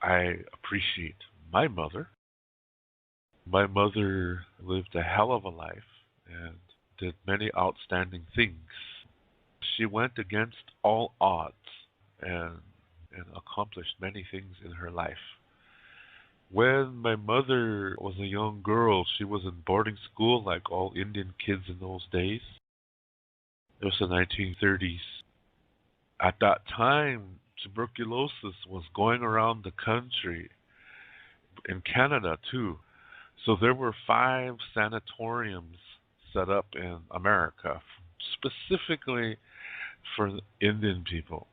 I appreciate my mother. My mother lived a hell of a life and did many outstanding things. She went against all odds and accomplished many things in her life. When my mother was a young girl, she was in boarding school like all Indian kids in those days. It was the 1930s. At that time, tuberculosis was going around the country, in Canada too. So there were 5 sanatoriums set up in America specifically for Indian people.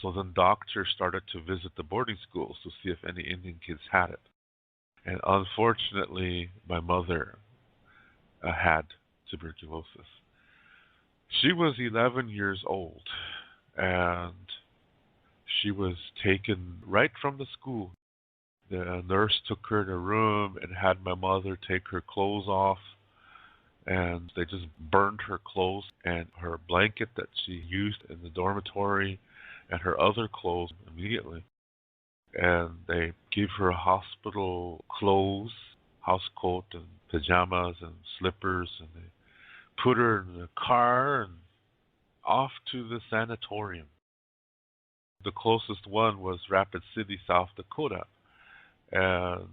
So then doctors started to visit the boarding schools to see if any Indian kids had it. And unfortunately, my mother had tuberculosis. She was 11 years old and she was taken right from the school. The nurse took her to a room and had my mother take her clothes off, and they just burned her clothes and her blanket that she used in the dormitory and her other clothes immediately. And they gave her hospital clothes, house coat and pajamas and slippers, and they put her in a car and off to the sanatorium. The closest one was Rapid City, South Dakota. And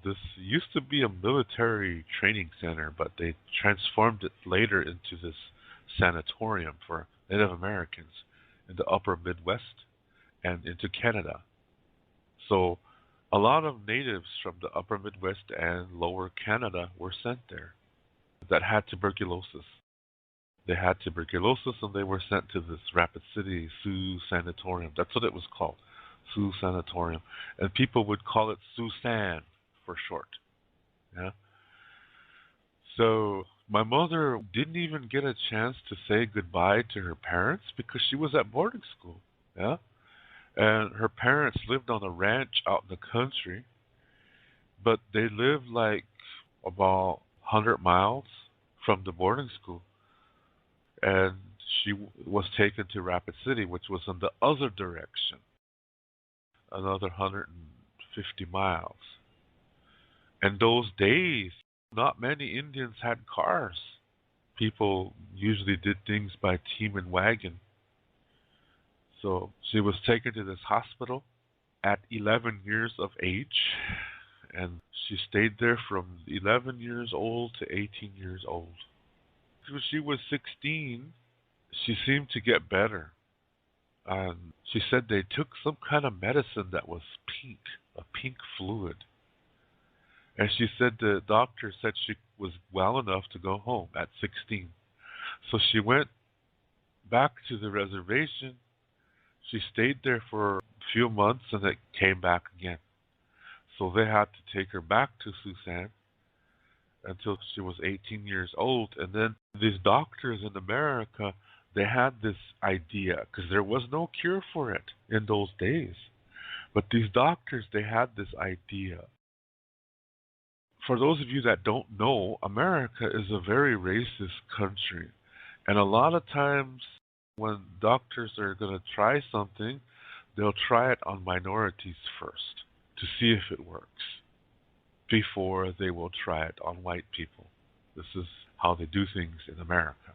this used to be a military training center, but they transformed it later into this sanatorium for Native Americans in the upper Midwest and into Canada. So a lot of natives from the upper Midwest and lower Canada were sent there that had tuberculosis. They had tuberculosis and they were sent to this Rapid City Sioux Sanatorium. That's what it was called, Sioux Sanatorium. And people would call it Siouxsan for short. Yeah. So my mother didn't even get a chance to say goodbye to her parents because she was at boarding school. Yeah. And her parents lived on a ranch out in the country, but they lived like about 100 miles from the boarding school. And she was taken to Rapid City, which was in the other direction, another 150 miles. And those days, not many Indians had cars. People usually did things by team and wagon. So she was taken to this hospital at 11 years of age, and she stayed there from 11 years old to 18 years old. When she was 16, she seemed to get better. And she said they took some kind of medicine that was pink, a pink fluid. And she said the doctor said she was well enough to go home at 16. So she went back to the reservation. She stayed there for a few months and it came back again. So they had to take her back to Siouxsan until she was 18 years old. And then these doctors in America, they had this idea, because there was no cure for it in those days. But these doctors, they had this idea. For those of you that don't know, America is a very racist country. And a lot of times when doctors are going to try something, they'll try it on minorities first to see if it works before they will try it on white people. This is how they do things in America.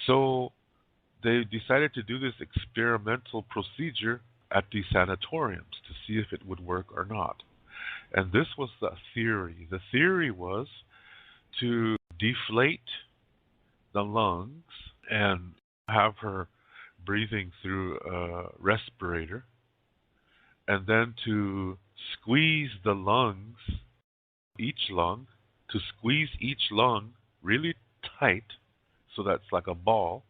So they decided to do this experimental procedure at these sanatoriums to see if it would work or not. And this was the theory. The theory was to deflate the lungs and have her breathing through a respirator, and then to squeeze the lungs, each lung, to squeeze each lung really tight, so that's like a ball,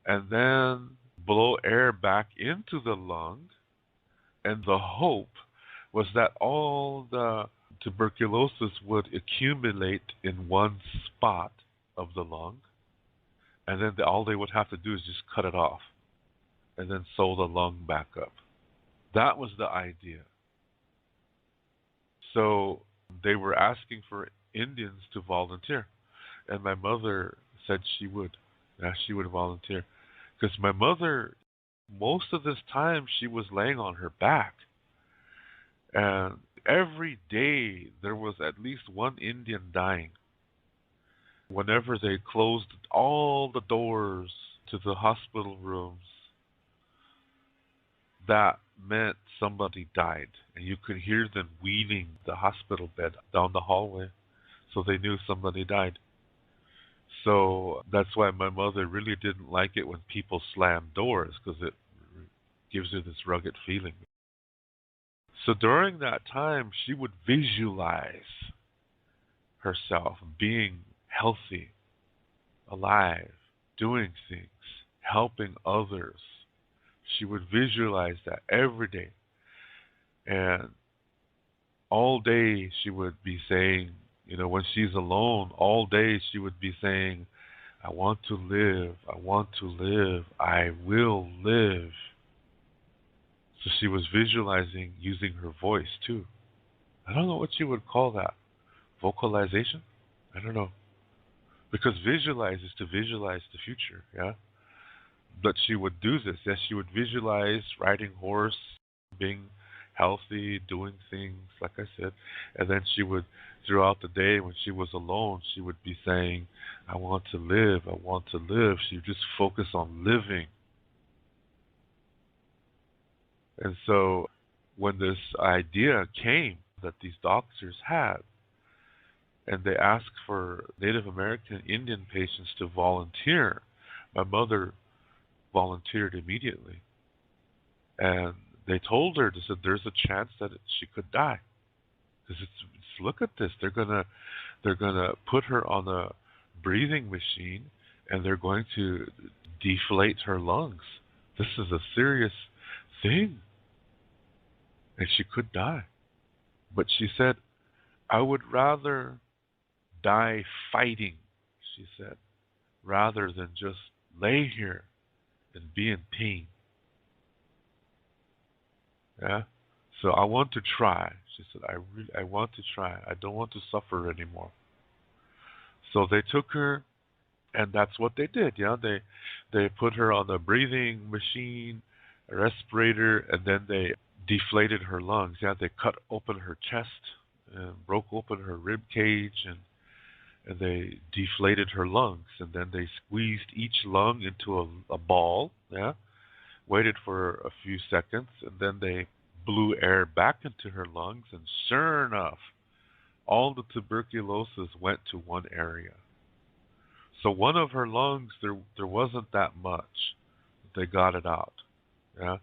and then blow air back into the lung. And the hope was that all the tuberculosis would accumulate in one spot of the lung, and then all they would have to do is just cut it off and then sew the lung back up. That was the idea. So they were asking for Indians to volunteer, and my mother said she would. Yeah, she would volunteer. Because my mother, Most of this time, she was laying on her back. And every day, there was at least one Indian dying. Whenever they closed all the doors to the hospital rooms, that meant somebody died. And you could hear them wheeling the hospital bed down the hallway. So they knew somebody died. So that's why my mother really didn't like it when people slammed doors, because it gives her this rugged feeling. So during that time, she would visualize herself being healthy, alive, doing things, helping others. She would visualize that every day. And all day she would be saying, when she's alone, all day she would be saying, I want to live, I want to live, I will live. So she was visualizing using her voice too. I don't know what you would call that. Vocalization? I don't know. Because visualize is to visualize the future, yeah? But she would do this. Yes, she would visualize riding horse, being healthy, doing things, like I said. And then she would, throughout the day when she was alone, she would be saying, I want to live, I want to live. She would just focus on living. And so when this idea came that these doctors had, and they asked for Native American Indian patients to volunteer, my mother volunteered immediately. And they told her, they said, there's a chance that she could die. Because look at this, they're gonna put her on a breathing machine, and they're going to deflate her lungs. This is a serious thing, and she could die. But she said, I would rather die fighting, she said, rather than just lay here and be in pain. Yeah? So I want to try. She said, I want to try. I don't want to suffer anymore. So they took her, and that's what they did. Yeah, they put her on a breathing machine, a respirator, and then they deflated her lungs. Yeah, they cut open her chest and broke open her rib cage, and they deflated her lungs, and then they squeezed each lung into a ball. Yeah, waited for a few seconds, and then they blew air back into her lungs, and sure enough, all the tuberculosis went to one area. So one of her lungs, there wasn't that much. They got it out. Yeah,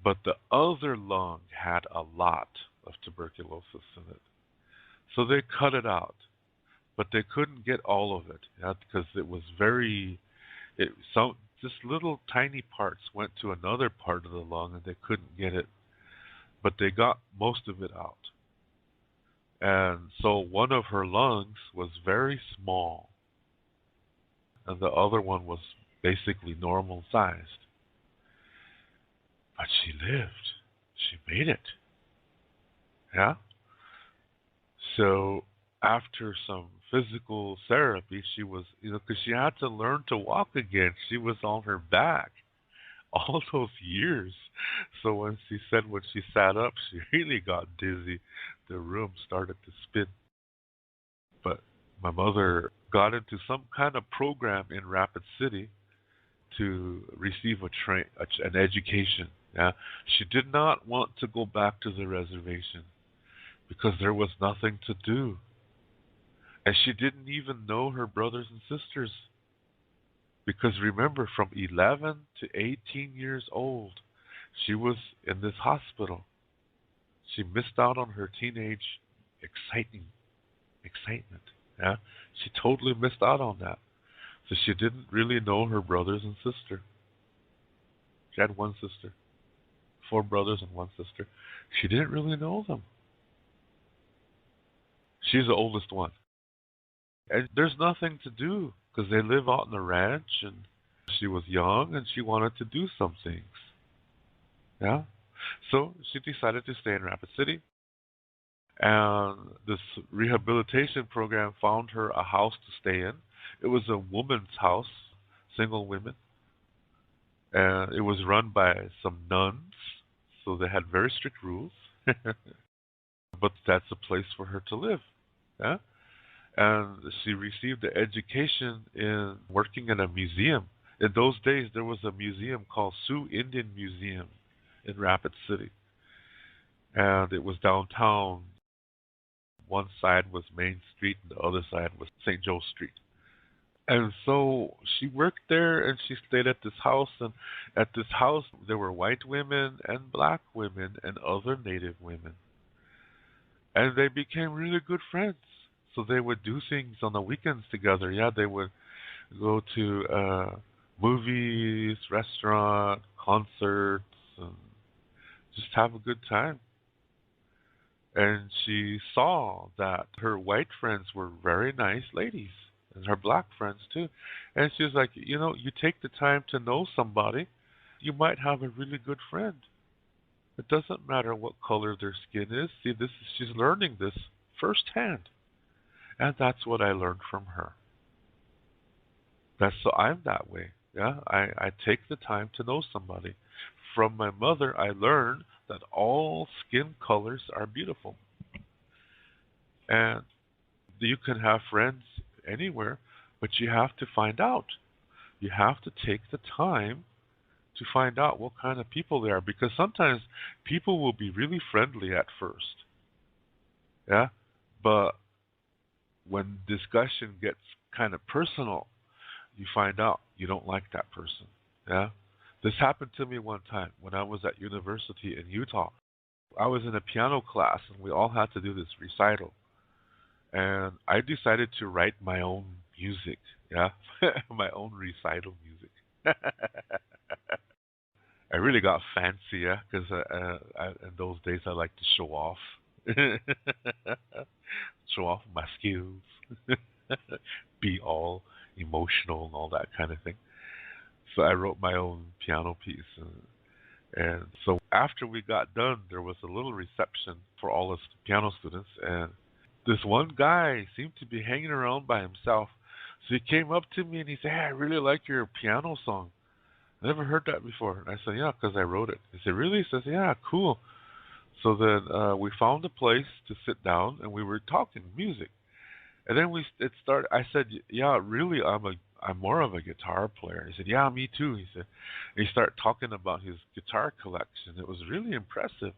but the other lung had a lot of tuberculosis in it. So they cut it out, but they couldn't get all of it, yeah, because it was just little tiny parts went to another part of the lung, and they couldn't get it, but they got most of it out. And so one of her lungs was very small, and the other one was basically normal sized. But she lived. She made it. Yeah? So after some physical therapy, she was, because she had to learn to walk again. She was on her back all those years. So when she said when she sat up, she really got dizzy. The room started to spin. But my mother got into some kind of program in Rapid City to receive an education. Yeah, she did not want to go back to the reservation because there was nothing to do, and she didn't even know her brothers and sisters. Because remember, from 11 to 18 years old, she was in this hospital. She missed out on her teenage excitement. Yeah, she totally missed out on that. So she didn't really know her brothers and sister. She had one sister, 4 brothers and 1 sister. She didn't really know them. She's the oldest one. And there's nothing to do because they live out in the ranch, and she was young and she wanted to do some things. Yeah? So she decided to stay in Rapid City. And this rehabilitation program found her a house to stay in. It was a woman's house, single women. And it was run by some nuns, so they had very strict rules. But that's a place for her to live. Yeah? And she received the education in working in a museum. In those days, there was a museum called Sioux Indian Museum in Rapid City, and it was downtown. One side was Main Street, and the other side was St. Joe Street. And so she worked there, and she stayed at this house. And at this house, there were white women and black women and other Native women, and they became really good friends. So they would do things on the weekends together. Yeah, they would go to movies, restaurant, concerts, and just have a good time. And she saw that her white friends were very nice ladies, and her black friends too. And she was like, you take the time to know somebody, you might have a really good friend. It doesn't matter what color their skin is. See, she's learning this firsthand. And that's what I learned from her. So I'm that way. Yeah, I take the time to know somebody. From my mother, I learned that all skin colors are beautiful. And you can have friends anywhere, but you have to find out. You have to take the time to find out what kind of people they are, because sometimes people will be really friendly at first. Yeah, but when discussion gets kind of personal, you find out you don't like that person. Yeah, this happened to me one time when I was at university in Utah. I was in a piano class, and we all had to do this recital. And I decided to write my own music. Yeah, my own recital music. I really got fancy, yeah, because in those days I like to show off, show off my skills, be all emotional and all that kind of thing. So I wrote my own piano piece, and so after we got done, there was a little reception for all us piano students, and this one guy seemed to be hanging around by himself. So he came up to me and he said, "Hey, I really like your piano song. I never heard that before." And I said, "Yeah, because I wrote it." He said, "Really?" He says, "Yeah, cool." So then we found a place to sit down, and we were talking music. And then it started. I said, "Yeah, really, I'm more of a guitar player." He said, "Yeah, me too." He said, and he started talking about his guitar collection. It was really impressive.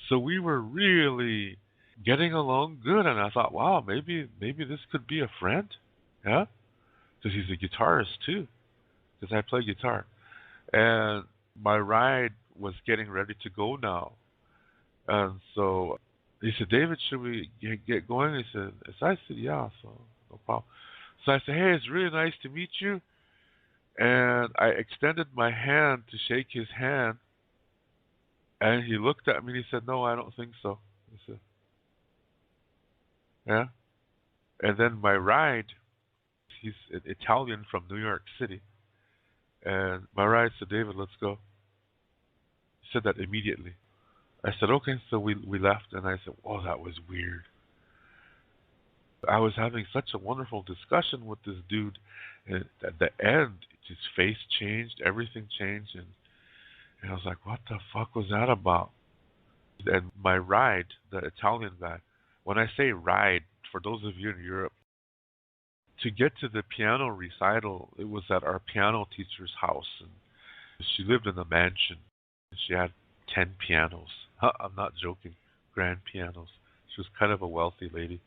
So we were really getting along good, and I thought, wow, maybe this could be a friend, yeah, because he's a guitarist too, because I play guitar. And my ride was getting ready to go now, and so he said, "David, should we get going?" He said, so I said, "Yeah," so no problem. So I said, "Hey, it's really nice to meet you." And I extended my hand to shake his hand, and he looked at me and he said, "No, I don't think so." He said, "Yeah." And then my ride, he's an Italian from New York City, and my ride said, "David, let's go." He said that immediately. I said, "Okay." So we left, and I said, "Oh, that was weird." I was having such a wonderful discussion with this dude, and at the end, his face changed, everything changed, and I was like, "What the fuck was that about?" And my ride, the Italian guy, when I say ride, for those of you in Europe, to get to the piano recital, it was at our piano teacher's house, and she lived in a mansion. She had 10 pianos. I'm not joking, grand pianos. She was kind of a wealthy lady.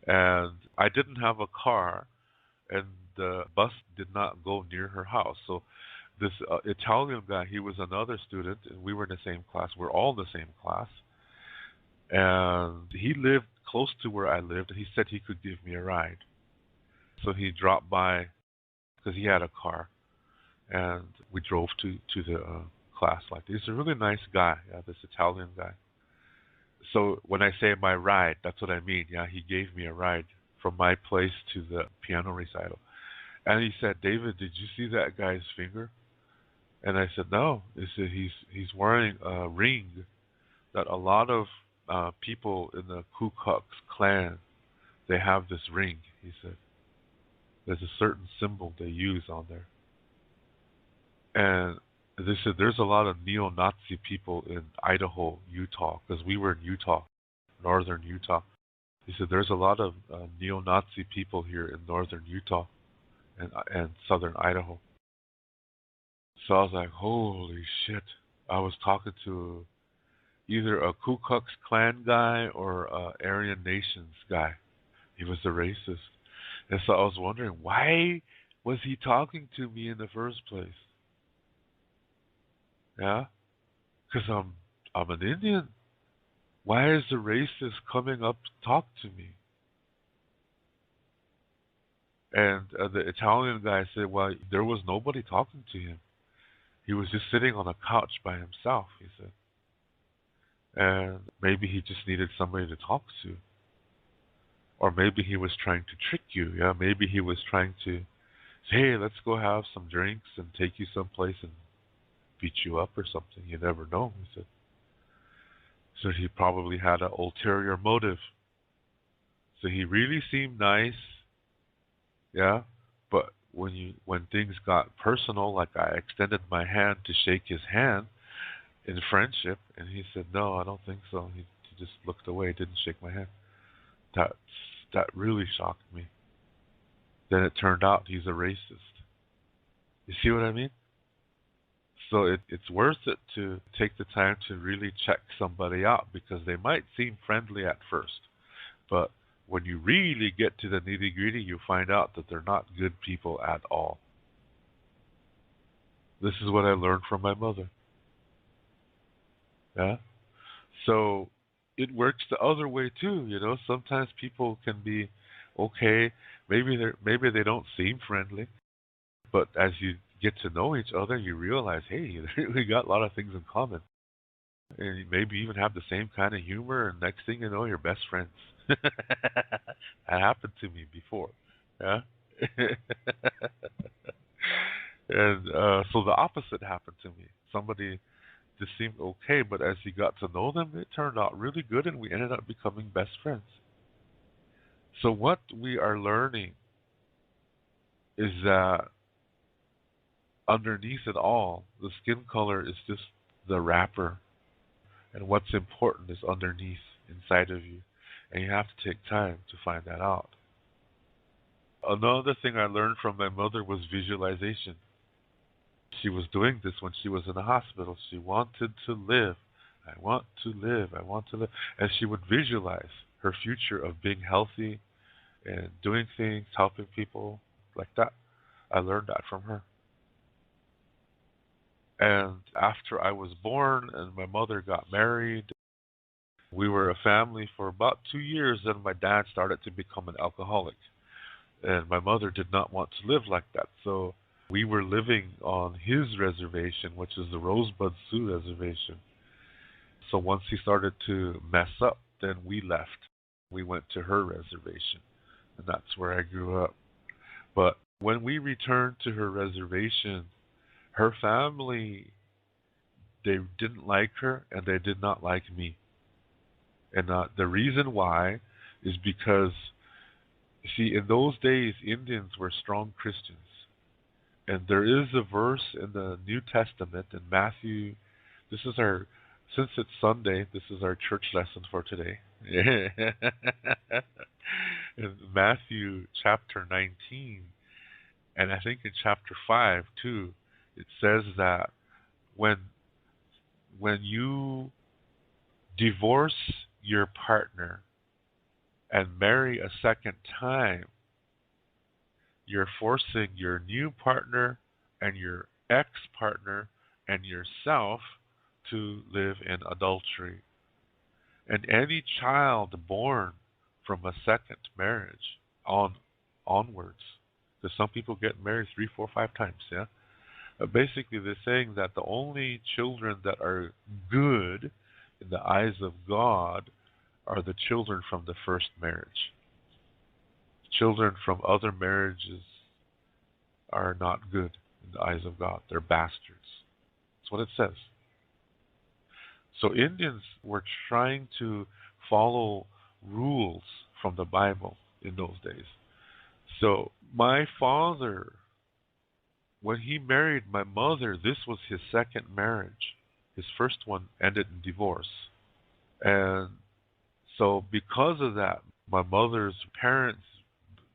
And I didn't have a car, and the bus did not go near her house. So this Italian guy, he was another student, and we were in the same class. We're all in the same class. And he lived close to where I lived, and he said he could give me a ride. So he dropped by because he had a car, and we drove to the class. Like, he's a really nice guy, yeah, this Italian guy. So when I say my ride, that's what I mean. Yeah, he gave me a ride from my place to the piano recital. And he said, "David, did you see that guy's finger?" And I said, "No." He said, he's wearing a ring that a lot of people in the Ku Klux Klan, they have this ring. He said, "There's a certain symbol they use on there." And They said there's a lot of neo-Nazi people in Idaho, Utah, because we were in Utah, northern Utah. He said there's a lot of neo-Nazi people here in northern Utah and southern Idaho. So I was like, holy shit. I was talking to either a Ku Klux Klan guy or a Aryan Nations guy. He was a racist. And so I was wondering, why was he talking to me in the first place? Yeah? Because I'm an Indian. Why is the racist coming up to talk to me? And the Italian guy said, well, there was nobody talking to him. He was just sitting on a couch by himself, he said. And maybe he just needed somebody to talk to. Or maybe he was trying to trick you. Yeah, maybe he was trying to say, hey, let's go have some drinks and take you someplace and beat you up or something. You never know, he said. So he probably had an ulterior motive. So he really seemed nice, yeah. But when things got personal, like I extended my hand to shake his hand in friendship, and he said, "No, I don't think so." He just looked away, didn't shake my hand. That really shocked me. Then it turned out he's a racist. You see what I mean? So it's worth it to take the time to really check somebody out because they might seem friendly at first, but when you really get to the nitty-gritty, you find out that they're not good people at all. This is what I learned from my mother. Yeah? So it works the other way too, you know. Sometimes people can be okay, maybe they don't seem friendly, but as you get to know each other, you realize, hey, we got a lot of things in common. And you maybe even have the same kind of humor, and next thing you know, you're best friends. That happened to me before. Yeah. And so the opposite happened to me. Somebody just seemed okay, but as you got to know them, it turned out really good, and we ended up becoming best friends. So what we are learning is that underneath it all, the skin color is just the wrapper, and what's important is underneath, inside of you, and you have to take time to find that out. Another thing I learned from my mother was visualization. She was doing this when she was in the hospital. She wanted to live. I want to live. I want to live. And she would visualize her future of being healthy and doing things, helping people like that. I learned that from her. And after I was born and my mother got married, we were a family for about 2 years, and my dad started to become an alcoholic. And my mother did not want to live like that. So we were living on his reservation, which is the Rosebud Sioux Reservation. So once he started to mess up, then we left. We went to her reservation, and that's where I grew up. But when we returned to her reservation, her family, they didn't like her and they did not like me. And the reason why is because, see, in those days, Indians were strong Christians. And there is a verse in the New Testament in Matthew. This is our, since it's Sunday, this is our church lesson for today. In Matthew chapter 19, and I think in chapter 5 too, it says that when you divorce your partner and marry a second time, you're forcing your new partner and your ex-partner and yourself to live in adultery. And any child born from a second marriage onwards, because some people get married 3, 4, 5 times, yeah? Basically, they're saying that the only children that are good in the eyes of God are the children from the first marriage. Children from other marriages are not good in the eyes of God. They're bastards. That's what it says. So Indians were trying to follow rules from the Bible in those days. So my father When he married my mother, this was his second marriage. His first one ended in divorce. And so because of that, my mother's parents,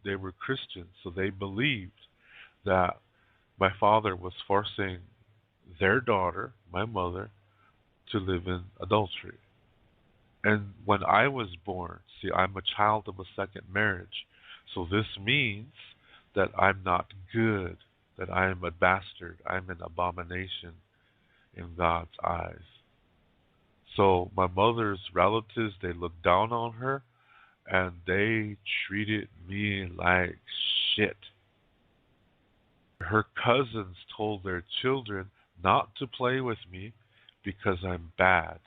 they were Christians, so they believed that my father was forcing their daughter, my mother, to live in adultery. And when I was born, see, I'm a child of a second marriage. So this means that I'm not good, that I am a bastard, I'm an abomination in God's eyes. So my mother's relatives, they looked down on her and they treated me like shit. Her cousins told their children not to play with me because I'm bad.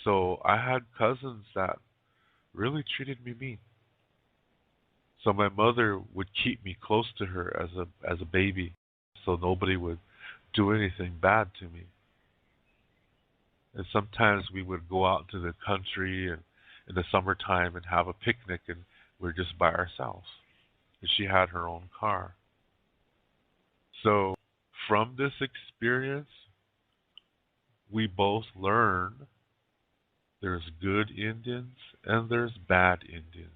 So I had cousins that really treated me mean. So my mother would keep me close to her as a baby so nobody would do anything bad to me. And sometimes we would go out to the country and in the summertime and have a picnic and we're just by ourselves. And she had her own car. So from this experience, we both learn there's good Indians and there's bad Indians.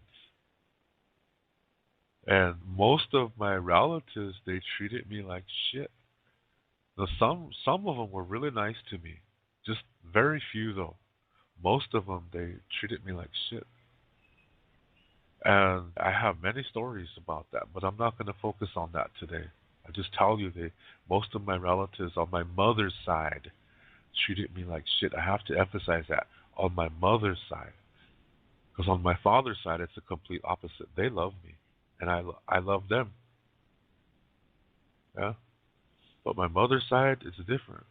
And most of my relatives, they treated me like shit. Now, some of them were really nice to me. Just very few, though. Most of them, they treated me like shit. And I have many stories about that, but I'm not going to focus on that today. I just tell you, most of my relatives on my mother's side treated me like shit. I have to emphasize that, on my mother's side. Because on my father's side, it's the complete opposite. They love me, and I love them. Yeah? But my mother's side is different.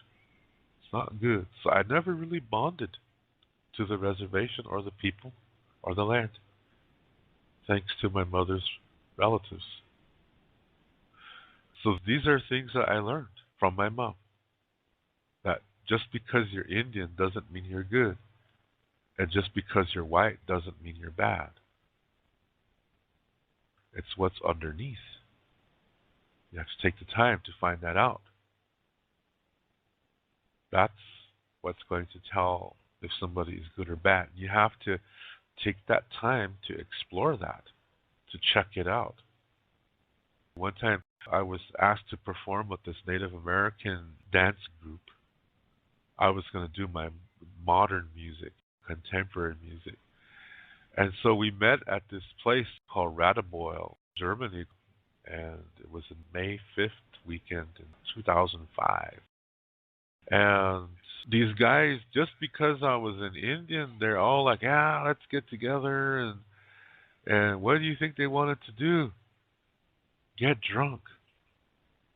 It's not good. So I never really bonded to the reservation or the people or the land, thanks to my mother's relatives. So these are things that I learned from my mom. That just because you're Indian doesn't mean you're good. And just because you're white doesn't mean you're bad. It's what's underneath. You have to take the time to find that out. That's what's going to tell if somebody is good or bad. You have to take that time to explore that, to check it out. One time I was asked to perform with this Native American dance group. I was going to do my modern music, contemporary music. And so we met at this place called Radebeul, Germany, and it was in May 5th weekend in 2005. And these guys, just because I was an Indian, they're all like, yeah, let's get together. And what do you think they wanted to do? Get drunk.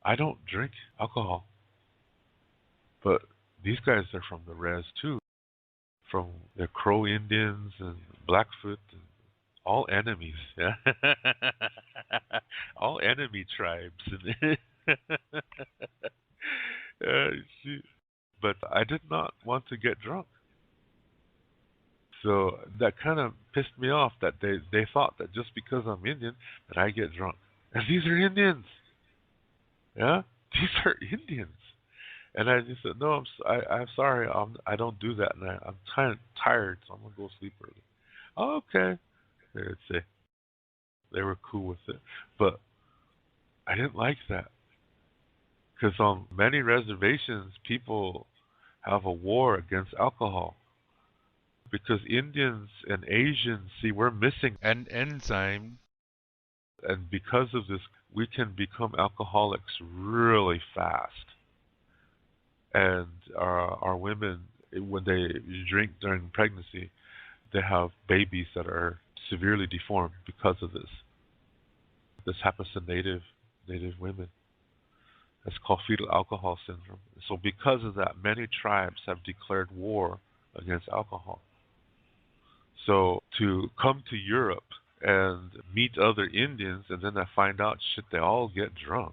I don't drink alcohol. But these guys are from the res too. From the Crow Indians and Blackfoot, and all enemies. Yeah? All enemy tribes. But I did not want to get drunk. So that kind of pissed me off that they thought that just because I'm Indian that I get drunk. And these are Indians. Yeah? These are Indians. And I just said, no, I'm sorry, I don't do that, and I'm kind of tired, so I'm gonna go sleep early. Oh, okay, they would say. They were cool with it, but I didn't like that because on many reservations, people have a war against alcohol because Indians and Asians, see, we're missing an enzyme, and because of this, we can become alcoholics really fast. And our women, when they drink during pregnancy, they have babies that are severely deformed because of this. This happens to native women. It's called fetal alcohol syndrome. So because of that, many tribes have declared war against alcohol. So to come to Europe and meet other Indians, and then I find out, shit, they all get drunk.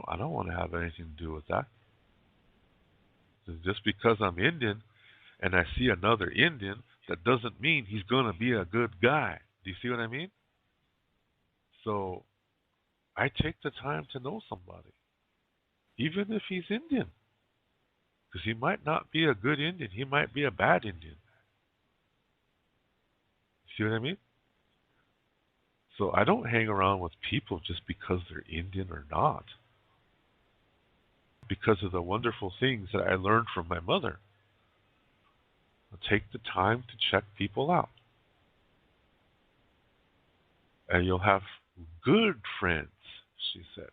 I don't want to have anything to do with that. Just because I'm Indian and I see another Indian, that doesn't mean he's going to be a good guy. Do you see what I mean? So I take the time to know somebody, even if he's Indian, because he might not be a good Indian. He might be a bad Indian. See what I mean? So I don't hang around with people just because they're Indian or not, because of the wonderful things that I learned from my mother. Take the time to check people out, and you'll have good friends, she said.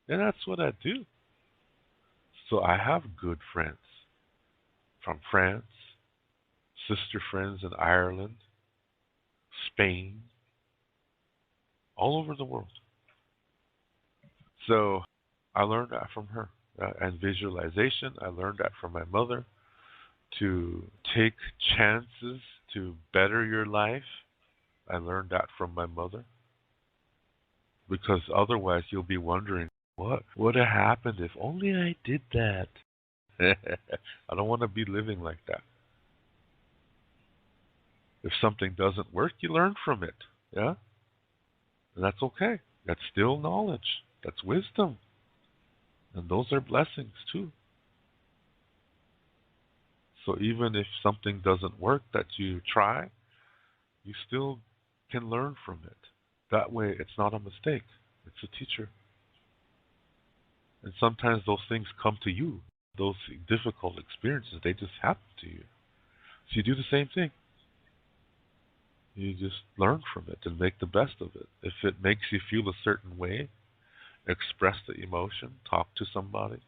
And that's what I do. So I have good friends from France, sister friends in Ireland, Spain, all over the world. So I learned that from her. And visualization, I learned that from my mother. To take chances to better your life, I learned that from my mother. Because otherwise you'll be wondering, what would have happened if only I did that? I don't want to be living like that. If something doesn't work, you learn from it. Yeah? And that's okay. That's still knowledge. That's wisdom. And those are blessings too. So even if something doesn't work that you try, you still can learn from it. That way it's not a mistake. It's a teacher. And sometimes those things come to you. Those difficult experiences, they just happen to you. So you do the same thing. You just learn from it and make the best of it. If it makes you feel a certain way, express the emotion, talk to somebody,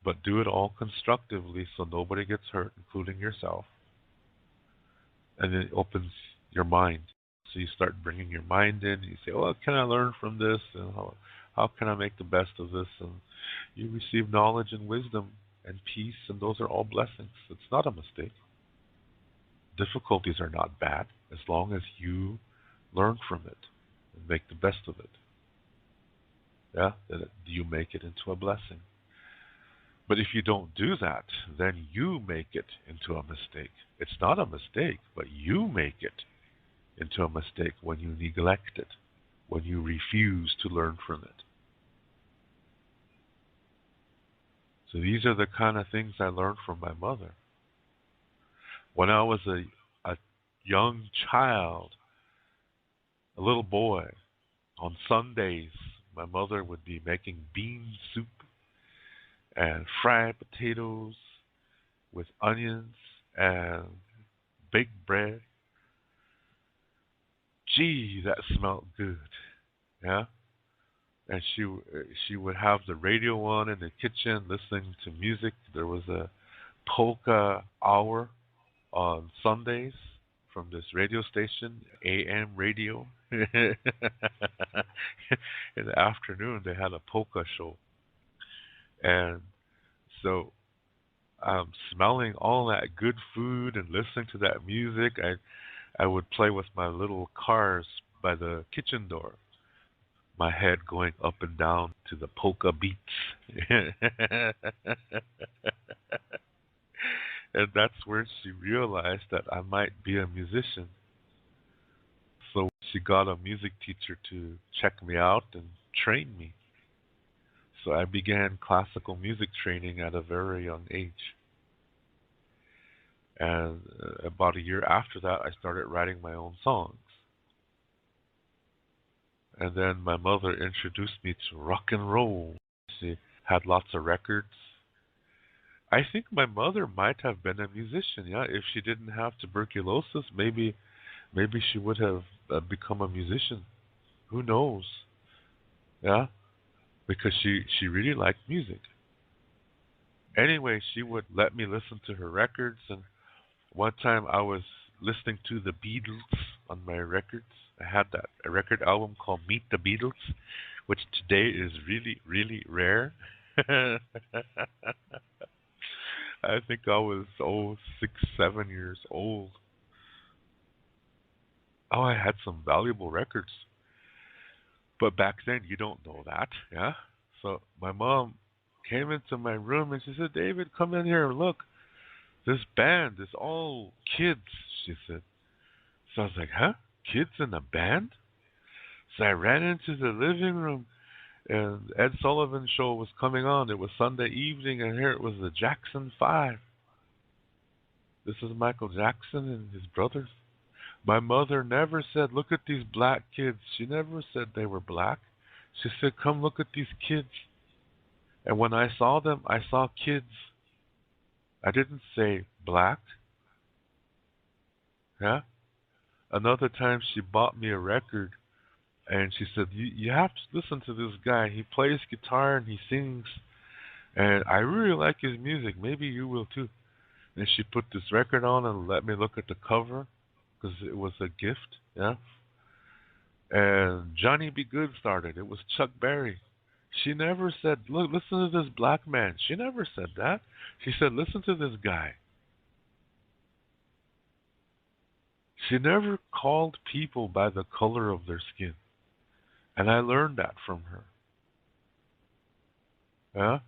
but do it all constructively so nobody gets hurt, including yourself. And it opens your mind. So you start bringing your mind in. You say, "Oh, what can I learn from this? And how can I make the best of this?" And you receive knowledge and wisdom and peace, and those are all blessings. It's not a mistake. Difficulties are not bad as long as you learn from it and make the best of it. Yeah, that you make it into a blessing. But if you don't do that, then you make it into a mistake. It's not a mistake, but you make it into a mistake when you neglect it, when you refuse to learn from it. So these are the kind of things I learned from my mother. When I was a young child, a little boy, on Sundays, my mother would be making bean soup and fried potatoes with onions and baked bread. Gee, that smelled good. Yeah? And she would have the radio on in the kitchen listening to music. There was a polka hour on Sundays from this radio station, AM radio. In the afternoon, they had a polka show. And so I'm smelling all that good food and listening to that music. I would play with my little cars by the kitchen door, my head going up and down to the polka beats. And that's where she realized that I might be a musician. So she got a music teacher to check me out and train me. So I began classical music training at a very young age. And about a year after that, I started writing my own songs. And then my mother introduced me to rock and roll. She had lots of records. I think my mother might have been a musician. Yeah, if she didn't have tuberculosis, maybe she would have become a musician. Who knows? Yeah, because she really liked music. Anyway, she would let me listen to her records, and one time I was listening to the Beatles on my records. I had a record album called Meet the Beatles, which today is really, really rare. I think I was 6, 7 years old. Oh, I had some valuable records. But back then you don't know that, yeah? So my mom came into my room and she said, "David, come in here and look. This band is all kids," she said. So I was like, "Huh? Kids in a band?" So I ran into the living room, and Ed Sullivan show was coming on. It was Sunday evening, and here it was the Jackson Five. This is Michael Jackson and his brothers. My mother never said, "Look at these black kids." She never said they were black. She said, "Come look at these kids." And when I saw them, I saw kids. I didn't say black. Yeah. Another time she bought me a record, and she said, you have to listen to this guy. He plays guitar and he sings, and I really like his music. Maybe you will too. And she put this record on and let me look at the cover because it was a gift. Yeah. And Johnny B. Good started. It was Chuck Berry. She never said, "Look, listen to this black man." She never said that. She said, "Listen to this guy." She never called people by the color of their skin. And I learned that from her. Yeah.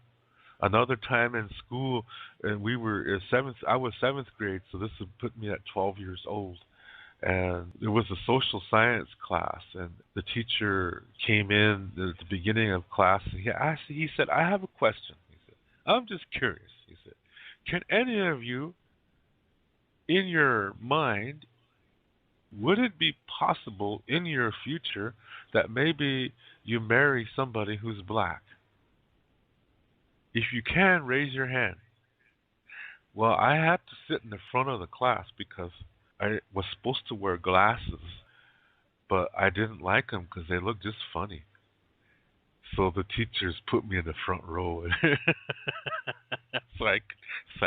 Another time in school, and we were seventh. I was seventh grade, so this would put me at 12 years old. And it was a social science class, and the teacher came in at the beginning of class, and he said, "I have a question." He said, "I'm just curious." He said, "Can any of you, in your mind, would it be possible in your future that maybe you marry somebody who's black? If you can, raise your hand." Well, I had to sit in the front of the class because I was supposed to wear glasses, but I didn't like them because they looked just funny. So the teachers put me in the front row, so I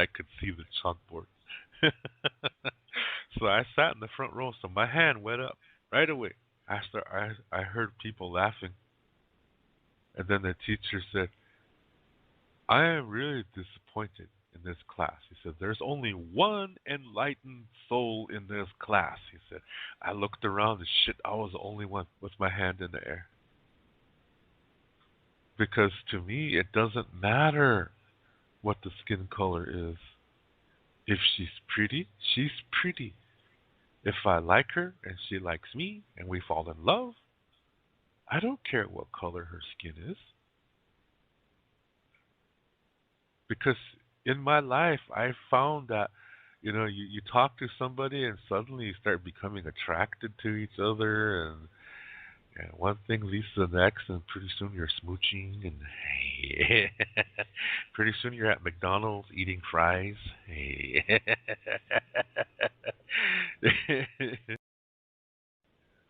could see the chalkboard. So I sat in the front row. So my hand went up right away. I heard people laughing, and then the teacher said, "I am really disappointed in this class." He said, "There's only one enlightened soul in this class." He said, I looked around and shit, I was the only one with my hand in the air. Because to me, it doesn't matter what the skin color is. If she's pretty, she's pretty. If I like her and she likes me and we fall in love, I don't care what color her skin is. Because in my life, I found that, you talk to somebody and suddenly you start becoming attracted to each other, and one thing leads to the next, and pretty soon you're smooching, and pretty soon you're at McDonald's eating fries.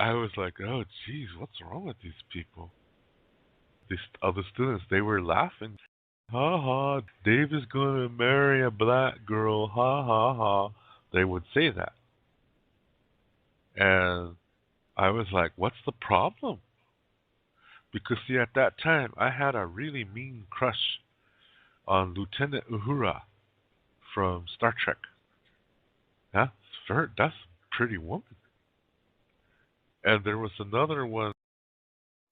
I was like, oh, geez, what's wrong with these people? These other students, they were laughing. Ha ha, Dave is going to marry a black girl. Ha ha ha. They would say that. And I was like, what's the problem? Because, see, at that time, I had a really mean crush on Lieutenant Uhura from Star Trek. Yeah, that's a pretty woman. And there was another one.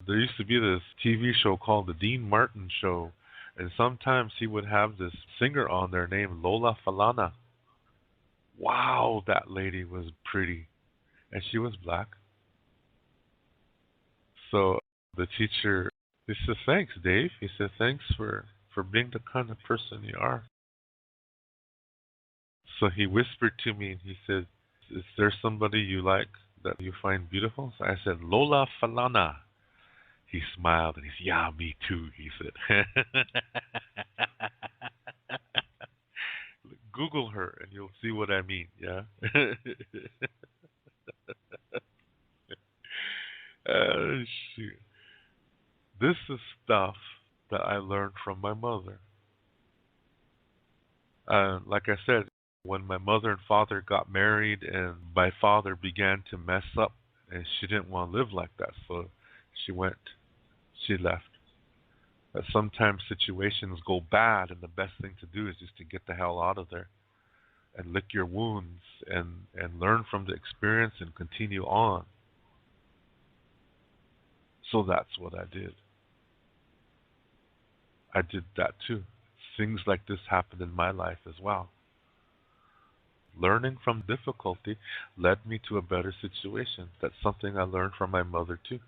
There used to be this TV show called The Dean Martin Show. And sometimes he would have this singer on there named Lola Falana. Wow, that lady was pretty. And she was black. So the teacher, he said, thanks, Dave. He said, thanks for being the kind of person you are. So he whispered to me and he said, is there somebody you like that you find beautiful? So I said, Lola Falana. He smiled and he said, yeah, me too, he said. Google her and you'll see what I mean, yeah? Shoot. This is stuff that I learned from my mother. Like I said, when my mother and father got married and my father began to mess up and she didn't want to live like that, so she left. But sometimes situations go bad and the best thing to do is just to get the hell out of there and lick your wounds and learn from the experience and continue on. So that's what I did. I did that too. Things like this happened in my life as well. Learning from difficulty led me to a better situation. That's something I learned from my mother too.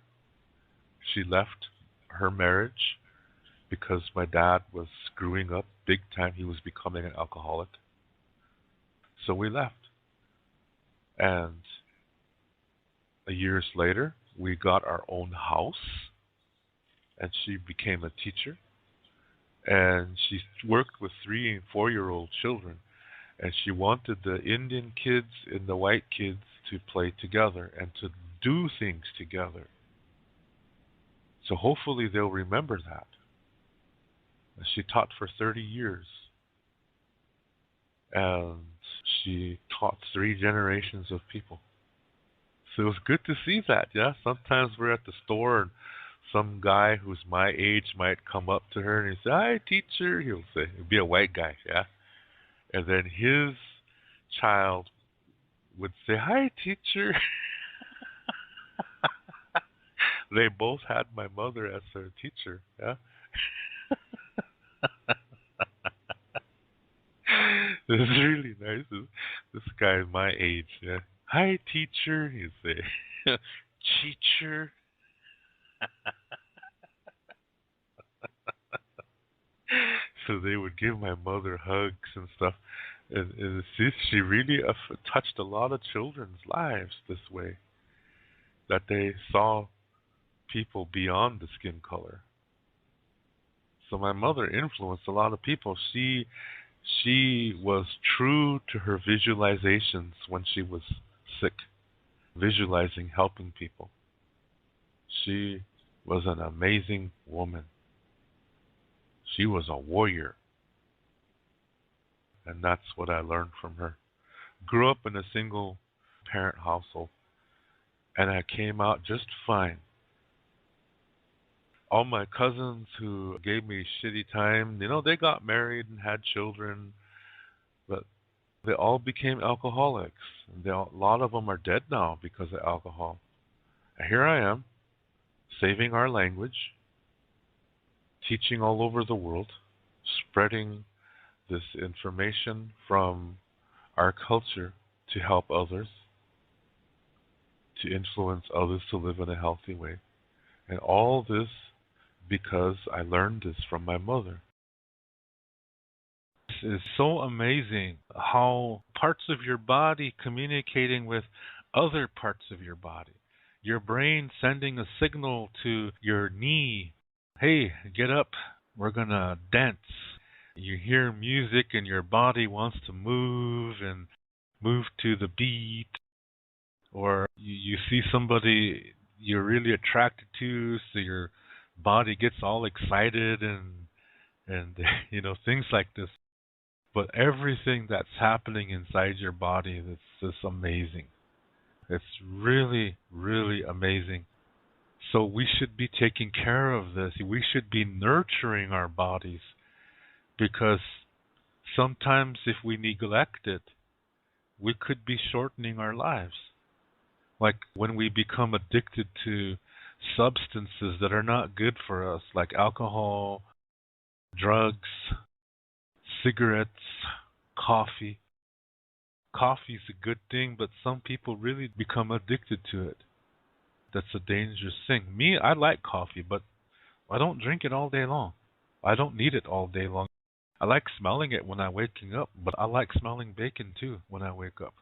She left her marriage because my dad was screwing up big time. He was becoming an alcoholic. So we left. And years later, we got our own house, and she became a teacher. And she worked with 3 and 4-year-old children. And she wanted the Indian kids and the white kids to play together and to do things together. So hopefully they'll remember that. She taught for 30 years. And she taught 3 generations of people. So it was good to see that, yeah. Sometimes we're at the store and some guy who's my age might come up to her and he'll say, "Hi, teacher." He'll say, it'll be a white guy, yeah. And then his child would say, "Hi, teacher." They both had my mother as their teacher, yeah. This is really nice. This guy is my age, yeah. "Hi, teacher," he'd say. "Teacher." So they would give my mother hugs and stuff. And she really touched a lot of children's lives this way, that they saw people beyond the skin color. So my mother influenced a lot of people. She was true to her visualizations when she was sick, visualizing helping people. She was an amazing woman. She was a warrior. And that's what I learned from her. Grew up in a single parent household, and I came out just fine. All my cousins who gave me shitty time, they got married and had children, but they all became alcoholics. And a lot of them are dead now because of alcohol. And here I am, saving our language, teaching all over the world, spreading this information from our culture to help others, to influence others to live in a healthy way. And all this because I learned this from my mother. It's so amazing how parts of your body communicating with other parts of your body. Your brain sending a signal to your knee, "Hey, get up, we're going to dance." You hear music and your body wants to move and move to the beat. Or you see somebody you're really attracted to, so your body gets all excited and things like this. But everything that's happening inside your body, that's just amazing. It's really, really amazing. So we should be taking care of this. We should be nurturing our bodies, because sometimes if we neglect it, we could be shortening our lives. Like when we become addicted to substances that are not good for us, like alcohol, drugs, cigarettes, coffee. Coffee is a good thing, but some people really become addicted to it. That's a dangerous thing. Me, I like coffee, but I don't drink it all day long. I don't need it all day long. I like smelling it when I'm waking up, but I like smelling bacon too when I wake up.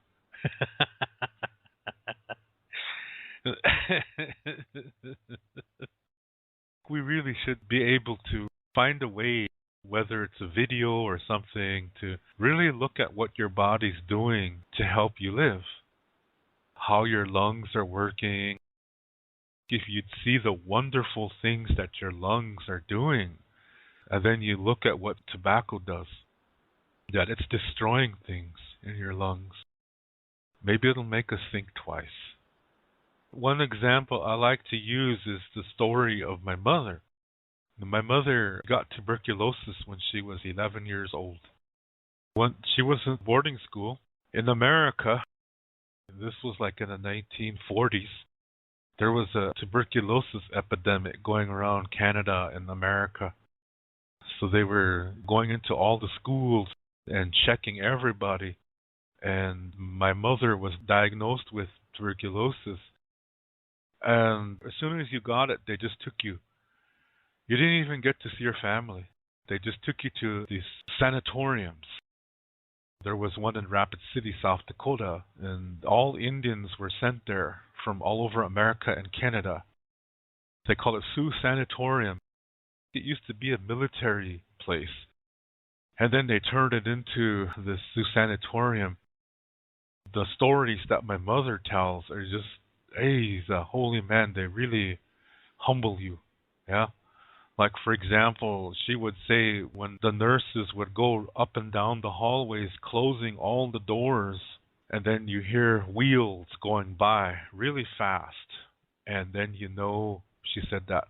We really should be able to find a way, whether it's a video or something, to really look at what your body's doing to help you live. How your lungs are working. If you'd see the wonderful things that your lungs are doing, and then you look at what tobacco does, that it's destroying things in your lungs, maybe it'll make us think twice. One example I like to use is the story of my mother. My mother got tuberculosis when she was 11 years old. When she was in boarding school in America, this was like in the 1940s, there was a tuberculosis epidemic going around Canada and America. So they were going into all the schools and checking everybody. And my mother was diagnosed with tuberculosis. And as soon as you got it, they just took you. You didn't even get to see your family. They just took you to these sanatoriums. There was one in Rapid City, South Dakota, and all Indians were sent there from all over America and Canada. They call it Sioux Sanatorium. It used to be a military place. And then they turned it into the Sioux Sanatorium. The stories that my mother tells are just, hey, he's a holy man. They really humble you. Yeah? Like, for example, she would say when the nurses would go up and down the hallways, closing all the doors, and then you hear wheels going by really fast, and then you know, she said that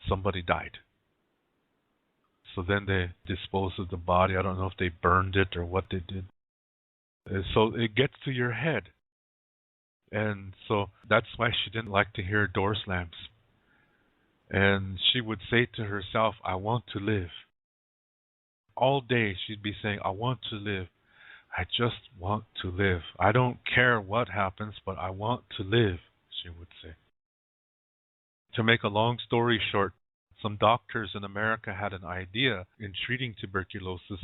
somebody died. So then they disposed of the body. I don't know if they burned it or what they did. So it gets to your head. And so that's why she didn't like to hear door slams. And she would say to herself, I want to live. All day she'd be saying, I want to live. I just want to live. I don't care what happens, but I want to live, she would say. To make a long story short, some doctors in America had an idea in treating tuberculosis.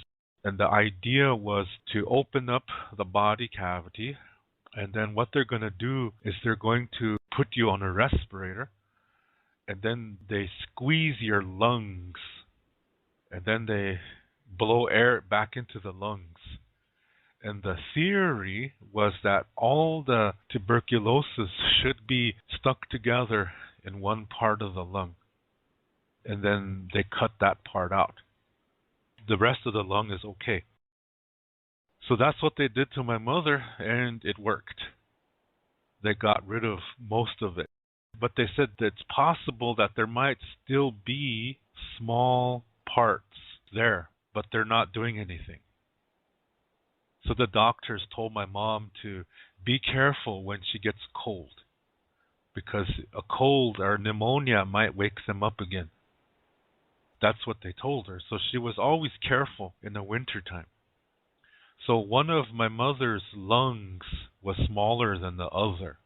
And the idea was to open up the body cavity. And then what they're going to do is they're going to put you on a respirator. And then they squeeze your lungs, and then they blow air back into the lungs. And the theory was that all the tuberculosis should be stuck together in one part of the lung. And then they cut that part out. The rest of the lung is okay. So that's what they did to my mother, and it worked. They got rid of most of it. But they said that it's possible that there might still be small parts there, but they're not doing anything. So the doctors told my mom to be careful when she gets cold, because a cold or pneumonia might wake them up again. That's what they told her. So she was always careful in the wintertime. So one of my mother's lungs was smaller than the other.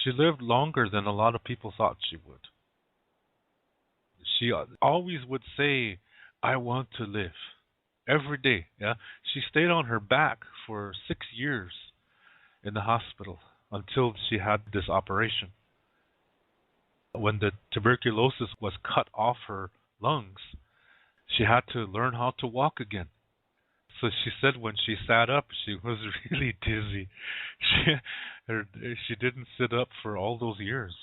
She lived longer than a lot of people thought she would. She always would say, I want to live. Every day. Yeah. She stayed on her back for 6 years in the hospital until she had this operation. When the tuberculosis was cut off her lungs, she had to learn how to walk again. So she said when she sat up, she was really dizzy. She didn't sit up for all those years.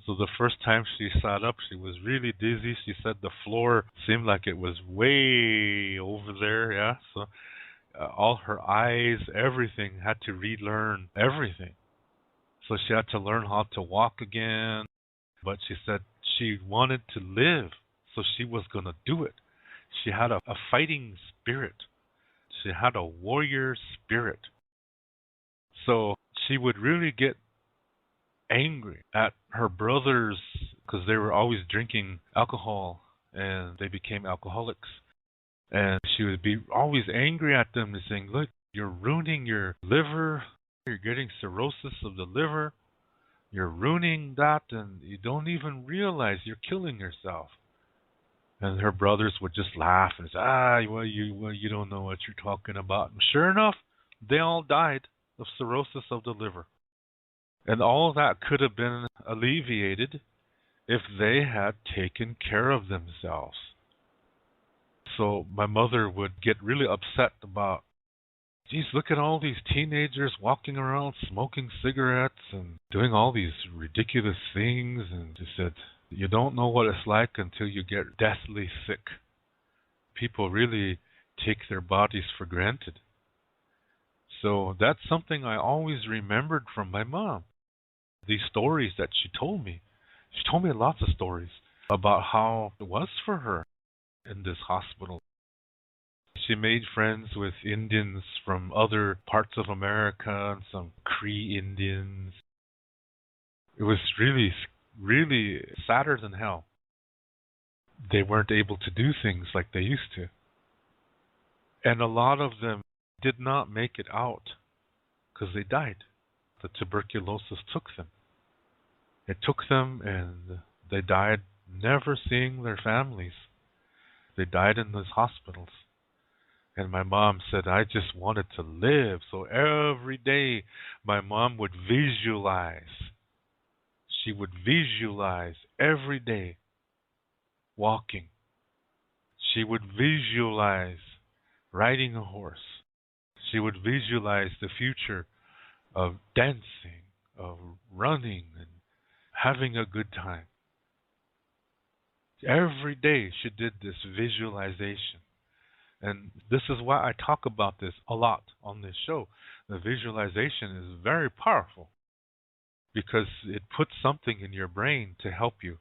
So the first time she sat up, she was really dizzy. She said the floor seemed like it was way over there. Yeah. So all her eyes, everything had to relearn everything. So she had to learn how to walk again. But she said she wanted to live, so she was going to do it. She had a fighting spirit. She had a warrior spirit. So she would really get angry at her brothers because they were always drinking alcohol and they became alcoholics. And she would be always angry at them and saying, look, you're ruining your liver. You're getting cirrhosis of the liver. You're ruining that and you don't even realize you're killing yourself. And her brothers would just laugh and say, well, you don't know what you're talking about. And sure enough, they all died of cirrhosis of the liver. And all of that could have been alleviated if they had taken care of themselves. So my mother would get really upset about, geez, look at all these teenagers walking around smoking cigarettes and doing all these ridiculous things. And she said, you don't know what it's like until you get deathly sick. People really take their bodies for granted. So that's something I always remembered from my mom. These stories that she told me. She told me lots of stories about how it was for her in this hospital. She made friends with Indians from other parts of America and some Cree Indians. It was really sadder than hell. They weren't able to do things like they used to. And a lot of them did not make it out because they died. The tuberculosis took them. It took them, and they died never seeing their families. They died in those hospitals. And my mom said, I just wanted to live. So every day, my mom would visualize. She would visualize every day walking. She would visualize riding a horse. She would visualize the future of dancing, of running, and having a good time. Every day she did this visualization. And this is why I talk about this a lot on this show. The visualization is very powerful because it puts something in your brain to help you.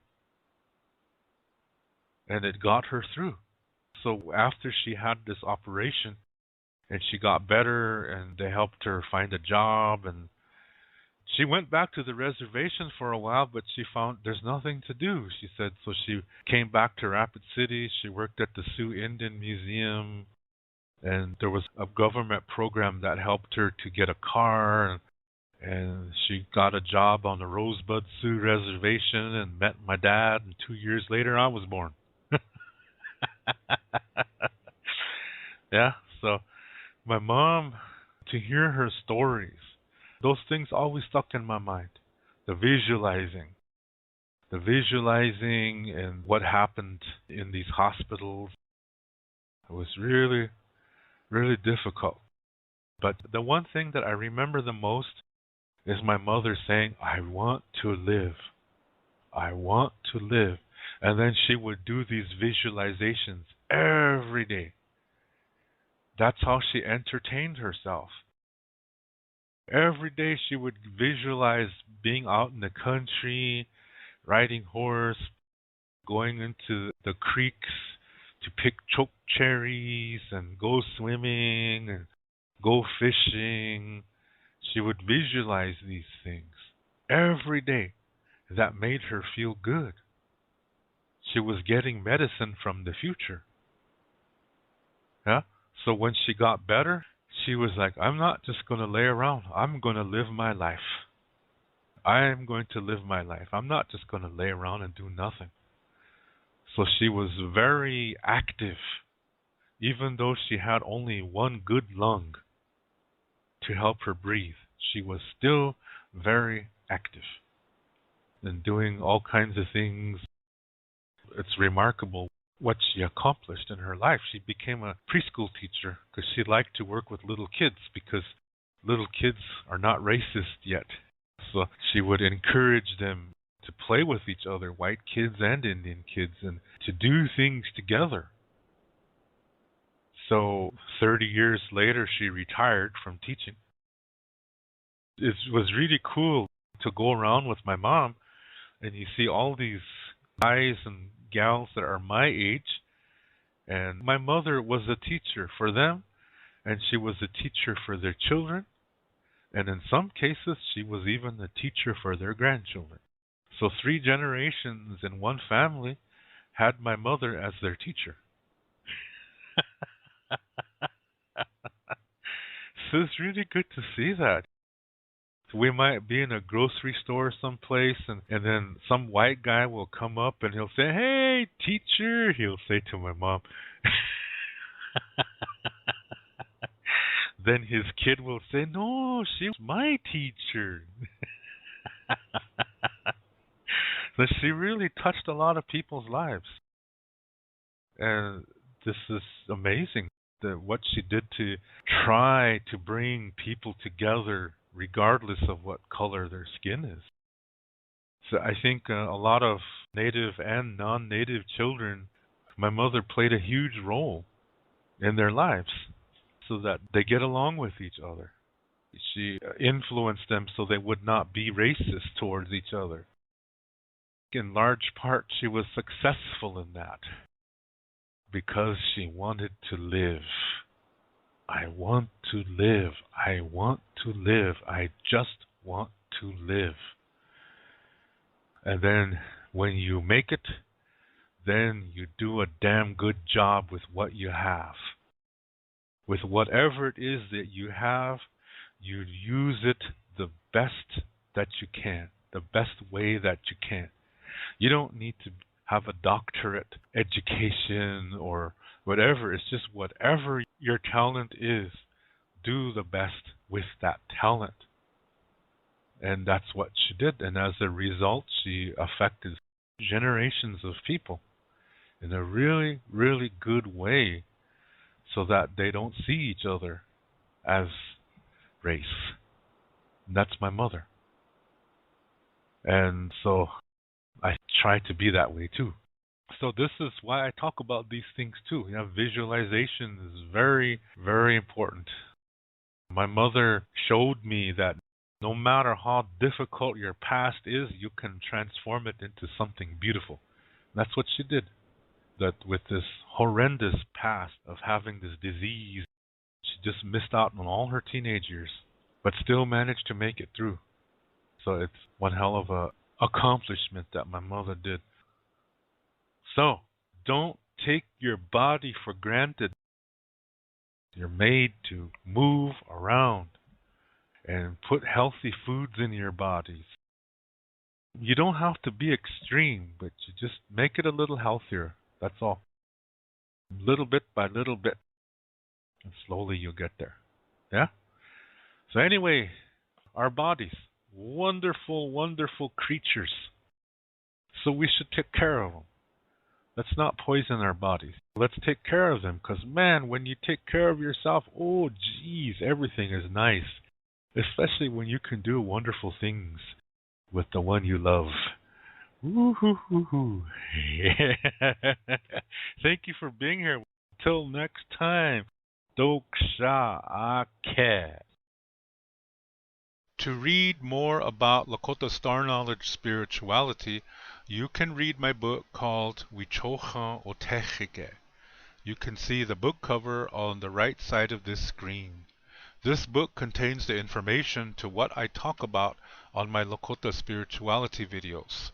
And it got her through. So after she had this operation and she got better and they helped her find a job, and she went back to the reservation for a while, but she found there's nothing to do, she said. So she came back to Rapid City. She worked at the Sioux Indian Museum, and there was a government program that helped her to get a car, and she got a job on the Rosebud Sioux Reservation and met my dad, and 2 years later I was born. Yeah, so my mom, to hear her stories, those things always stuck in my mind. The visualizing and what happened in these hospitals. It was really, really difficult. But the one thing that I remember the most is my mother saying, I want to live. I want to live. And then she would do these visualizations every day. That's how she entertained herself. Every day she would visualize being out in the country, riding horse, going into the creeks to pick choke cherries and go swimming and go fishing. She would visualize these things every day. That made her feel good. She was getting medicine from the future. Yeah? So when she got better, she was like, I'm not just going to lay around. I'm going to live my life. I am going to live my life. I'm not just going to lay around and do nothing. So she was very active, even though she had only one good lung to help her breathe. She was still very active and doing all kinds of things. It's remarkable what she accomplished in her life. She became a preschool teacher because she liked to work with little kids, because little kids are not racist yet. So she would encourage them to play with each other, white kids and Indian kids, and to do things together. So 30 years later, she retired from teaching. It was really cool to go around with my mom, and you see all these guys and gals that are my age. And my mother was a teacher for them, and she was a teacher for their children. And in some cases, she was even a teacher for their grandchildren. So 3 generations in one family had my mother as their teacher. So it's really good to see that. We might be in a grocery store someplace, and then some white guy will come up and he'll say, hey, teacher, he'll say to my mom. Then his kid will say, no, she's my teacher. So she really touched a lot of people's lives. And this is amazing, what she did to try to bring people together regardless of what color their skin is. So I think a lot of native and non-native children, my mother played a huge role in their lives so that they get along with each other. She influenced them so they would not be racist towards each other. In large part, she was successful in that because she wanted to live. I want to live. I want to live. I just want to live. And then when you make it, then you do a damn good job with what you have. With whatever it is that you have, you use it the best that you can. the best way that you can. You don't need to have a doctorate education or whatever. It's just whatever your talent is, do the best with that talent. And that's what she did. And as a result, she affected generations of people in a really, really good way so that they don't see each other as race. And that's my mother. And so I try to be that way too. So this is why I talk about these things too. Visualization is very, very important. My mother showed me that no matter how difficult your past is, you can transform it into something beautiful. And that's what she did. That with this horrendous past of having this disease, she just missed out on all her teenage years, but still managed to make it through. So it's one hell of a accomplishment that my mother did. So don't take your body for granted. You're made to move around and put healthy foods in your bodies. You don't have to be extreme, but you just make it a little healthier. That's all. Little bit by little bit. And slowly you'll get there. Yeah? So anyway, our bodies, wonderful, wonderful creatures. So we should take care of them. Let's not poison our bodies. Let's take care of them because, man, when you take care of yourself, oh, geez, everything is nice. Especially when you can do wonderful things with the one you love. Woo-hoo-hoo-hoo. Thank you for being here. Until next time, Doksha Ake. To read more about Lakota Star Knowledge spirituality, you can read my book called Wichocha Otechike. You can see the book cover on the right side of this screen. This book contains the information to what I talk about on my Lakota spirituality videos.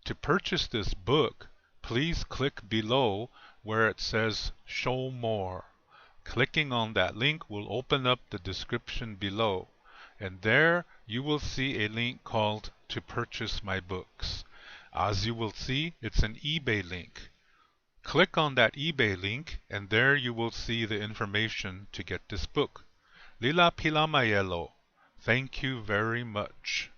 To purchase this book, please click below where it says Show More. Clicking on that link will open up the description below, and there you will see a link called To Purchase My Books. As you will see, it's an eBay link. Click on that eBay link, and there you will see the information to get this book. Lila Pilamayelo. Thank you very much.